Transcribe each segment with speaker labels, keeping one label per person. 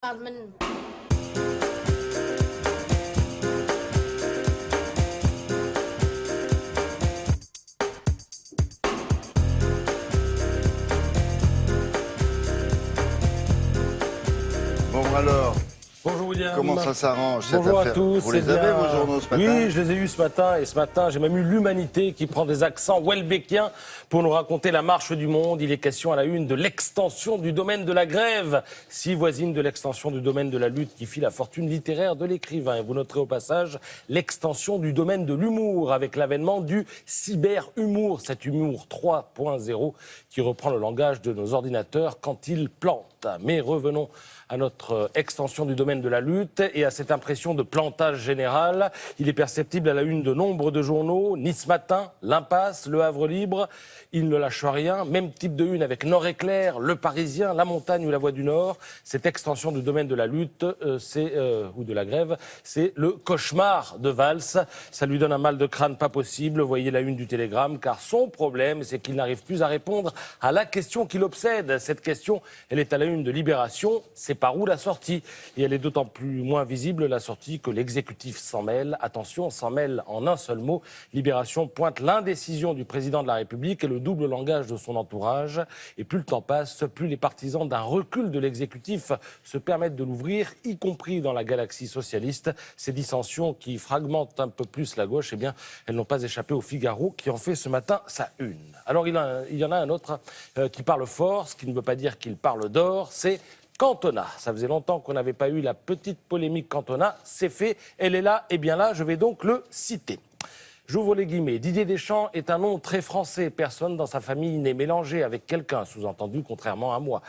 Speaker 1: มัน
Speaker 2: Bon alors,
Speaker 3: Bonjour William.
Speaker 2: comment ça s'arrange cette
Speaker 3: Bonjour
Speaker 2: affaire?
Speaker 3: à tous.
Speaker 2: Vous les
Speaker 3: c'est
Speaker 2: avez
Speaker 3: bien.
Speaker 2: vos journaux ce matin?
Speaker 3: Oui, je les ai eus ce matin. Et ce matin, j'ai même eu l'Humanité qui prend des accents welbeckiens pour nous raconter la marche du monde. Il est question à la une de l'extension du domaine de la grève, si voisine de l'extension du domaine de la lutte qui fit la fortune littéraire de l'écrivain. Et vous noterez au passage l'extension du domaine de l'humour avec l'avènement du cyber-humour, cet humour 3.0 qui reprend le langage de nos ordinateurs quand ils plantent. Mais revenons à notre extension du domaine de la lutte et à cette impression de plantage général. Il est perceptible à la une de nombre de journaux, Nice Matin, L'Impasse, Le Havre Libre. Il ne lâche rien. Même type de une avec Nord-Éclair, Le Parisien, La Montagne ou La Voix du Nord. Cette extension du domaine de la lutte ou de la grève, c'est le cauchemar de Valls. Ça lui donne un mal de crâne pas possible. Voyez la une du Télégramme, car son problème, c'est qu'il n'arrive plus à répondre à la question qui l'obsède. Cette question, elle est à la une de Libération. C'est par où la sortie? Et elle est d'autant plus moins visible, la sortie, que l'exécutif s'en mêle. Attention, s'en mêle en un seul mot. Libération pointe l'indécision du président de la République et le double langage de son entourage. Et plus le temps passe, plus les partisans d'un recul de l'exécutif se permettent de l'ouvrir, y compris dans la galaxie socialiste. Ces dissensions qui fragmentent un peu plus la gauche, eh bien, elles n'ont pas échappé au Figaro qui en fait ce matin sa une. Alors il y en a un autre qui parle fort, ce qui ne veut pas dire qu'il parle d'or, c'est Cantona. Ça faisait longtemps qu'on n'avait pas eu la petite polémique Cantona. C'est fait, elle est là, et bien là, je vais donc le citer. J'ouvre les guillemets. Didier Deschamps est un nom très français. Personne dans sa famille n'est mélangé avec quelqu'un, sous-entendu, contrairement à moi.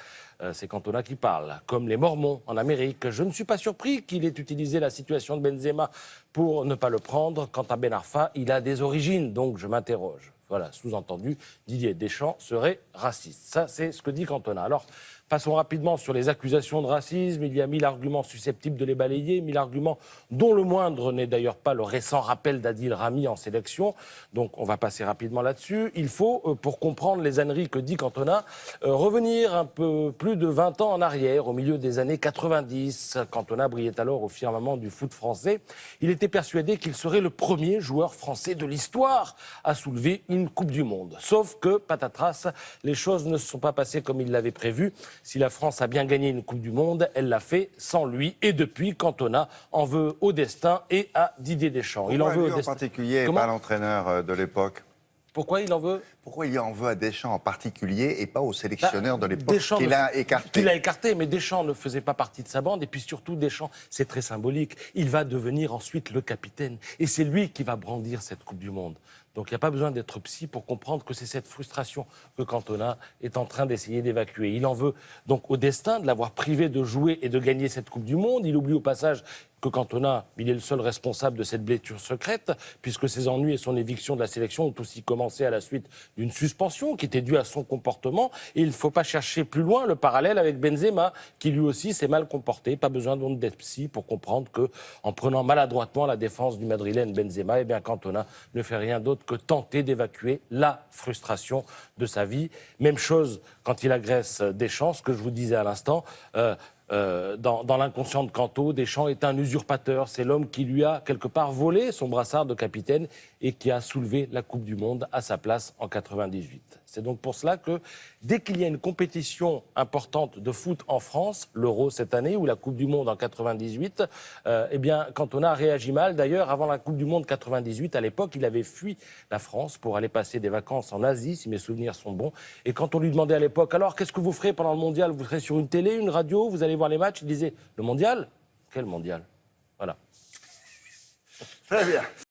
Speaker 3: C'est Cantona qui parle. Comme les Mormons en Amérique, je ne suis pas surpris qu'il ait utilisé la situation de Benzema pour ne pas le prendre. Quant à Ben Arfa, il a des origines, donc je m'interroge. Voilà, sous-entendu, Didier Deschamps serait raciste. Ça, c'est ce que dit Cantona. Alors, passons rapidement sur les accusations de racisme. Il y a 1000 arguments susceptibles de les balayer, 1000 arguments dont le moindre n'est d'ailleurs pas le récent rappel d'Adil Rami en sélection. Donc on va passer rapidement là-dessus. Il faut, pour comprendre les âneries que dit Cantona, revenir un peu plus de 20 ans en arrière, au milieu des années 90. Cantona brillait alors au firmament du foot français. Il était persuadé qu'il serait le premier joueur français de l'histoire à soulever une Coupe du Monde. Sauf que, patatras, les choses ne se sont pas passées comme il l'avait prévu. Si la France a bien gagné une Coupe du Monde, elle l'a fait sans lui. Et depuis, Cantona en veut au destin et à Didier Deschamps.
Speaker 2: Pourquoi
Speaker 3: il en veut
Speaker 2: lui
Speaker 3: au destin.
Speaker 2: en particulier et
Speaker 3: Comment
Speaker 2: pas l'entraîneur de l'époque?
Speaker 3: Pourquoi il en veut?
Speaker 2: Pourquoi il en veut à Deschamps en particulier et pas au sélectionneur de l'époque
Speaker 3: Deschamps
Speaker 2: qu'il a écarté?
Speaker 3: Qu'il a écarté, mais Deschamps ne faisait pas partie de sa bande. Et puis surtout, Deschamps, c'est très symbolique. Il va devenir ensuite le capitaine. Et c'est lui qui va brandir cette Coupe du Monde. Donc il n'y a pas besoin d'être psy pour comprendre que c'est cette frustration que Cantona est en train d'essayer d'évacuer. Il en veut donc au destin de l'avoir privé de jouer et de gagner cette Coupe du Monde. Il oublie au passage que Cantona, il est le seul responsable de cette blessure secrète, puisque ses ennuis et son éviction de la sélection ont aussi commencé à la suite d'une suspension qui était due à son comportement. Et il ne faut pas chercher plus loin le parallèle avec Benzema, qui lui aussi s'est mal comporté. Pas besoin donc d'être psy pour comprendre que, en prenant maladroitement la défense du Madrilène Benzema, eh bien Cantona ne fait rien d'autre que tenter d'évacuer la frustration de sa vie. Même chose quand il agresse Deschamps, ce que je vous disais à l'instant. Dans l'inconscient de Canto, Deschamps est un usurpateur. C'est l'homme qui lui a quelque part volé son brassard de capitaine et qui a soulevé la Coupe du Monde à sa place en 98. C'est donc pour cela que dès qu'il y a une compétition importante de foot en France, l'Euro cette année ou la Coupe du Monde en 98, eh bien Cantona réagit mal. D'ailleurs, avant la Coupe du Monde 98, à l'époque, il avait fui la France pour aller passer des vacances en Asie, si mes souvenirs sont bons. Et quand on lui demandait à l'époque, alors qu'est-ce que vous ferez pendant le Mondial? Vous serez sur une télé, une radio, vous allez voir les matchs? Il disait, le Mondial? Quel Mondial? Voilà.
Speaker 2: Très bien.